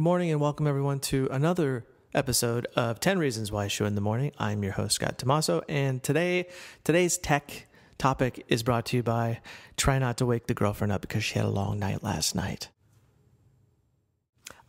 Good morning and welcome everyone to another episode of 10 Reasons Why Show in the Morning. I'm your host, Scott Tomasso, and today's tech topic is brought to you by try not to wake the girlfriend up because she had a long night last night.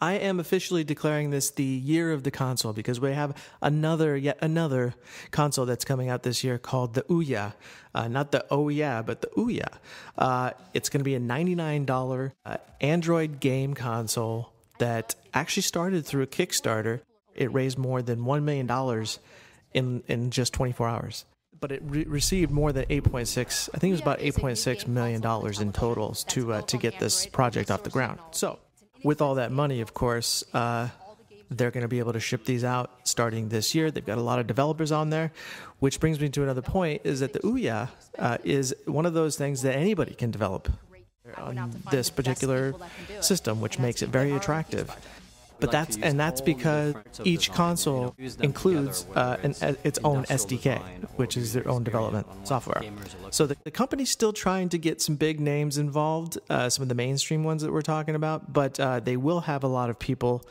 I am officially declaring this the year of the console because we have yet another console that's coming out this year called the Ouya. Not the Ouya, but the Ouya. It's going to be a $99 Android game console that actually started through a Kickstarter. It raised more than $1 million in just 24 hours. But it received more than $8.6, I think it was about $8.6 million in totals to get this project off the ground. So, with all that money, of course, they're going to be able to ship these out starting this year. They've got a lot of developers on there, which brings me to another point, is that the Ouya is one of those things that anybody can develop on this particular system, which makes it very attractive. But that's because each console includes its own SDK, which is their own development software. So the company's still trying to get some big names involved, some of the mainstream ones that we're talking about, but they will have a lot of people,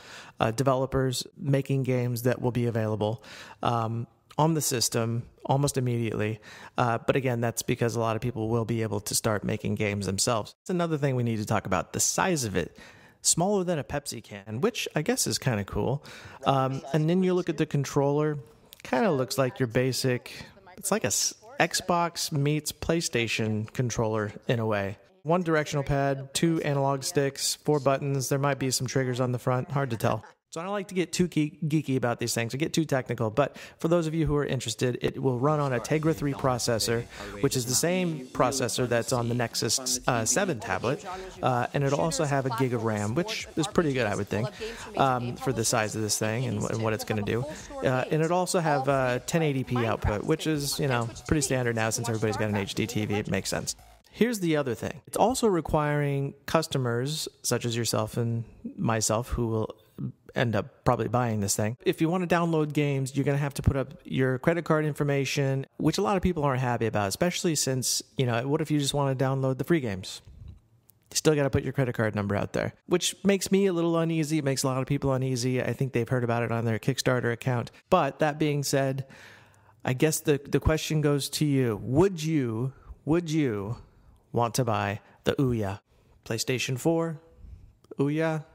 developers making games that will be available on the system almost immediately. But again, that's because a lot of people will be able to start making games themselves. It's another thing we need to talk about, the size of it. Smaller than a Pepsi can, which I guess is kind of cool. And then you look at the controller, kind of looks like your basic, it's like a Xbox meets PlayStation controller in a way. One directional pad, 2 analog sticks, 4 buttons. There might be some triggers on the front, hard to tell. So I don't like to get too geeky about these things or get too technical, but for those of you who are interested, it will run on a Tegra 3 processor, which is the same processor that's on the Nexus 7 tablet, and it'll also have a gig of RAM, which is pretty good, I would think, for the size of this thing and what it's going to do. And it'll also have 1080p output, which is, pretty standard now since everybody's got an HD TV. It makes sense. Here's the other thing. It's also requiring customers, such as yourself and myself, who will end up probably buying this thing. If you want to download games, you're going to have to put up your credit card information, which a lot of people aren't happy about, especially since, what if you just want to download the free games? You still got to put your credit card number out there, which makes me a little uneasy. It makes a lot of people uneasy. I think they've heard about it on their Kickstarter account. But that being said, I guess the question goes to you. Would you want to buy the Ouya? PlayStation 4, Ouya,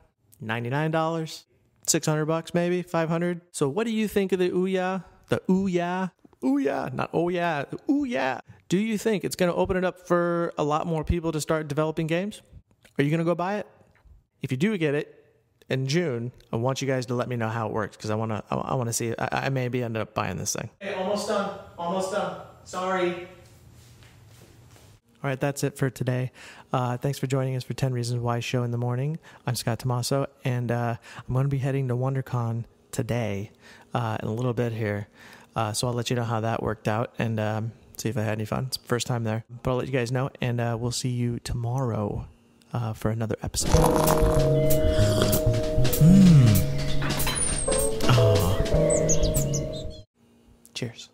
$99, $600 maybe, $500. So what do you think of the Ouya? The Ouya, not oh yeah, the Ouya. Do you think it's going to open it up for a lot more people to start developing games? Are you going to go buy it? If you do get it in June, I want you guys to let me know how it works because I want to see. I maybe end up buying this thing. Hey, almost done. Sorry. All right, that's it for today. Thanks for joining us for 10 Reasons Why Show in the Morning. I'm Scott Tomasso, and I'm going to be heading to WonderCon today in a little bit here. So I'll let you know how that worked out and see if I had any fun. It's the first time there. But I'll let you guys know, and we'll see you tomorrow for another episode. Cheers.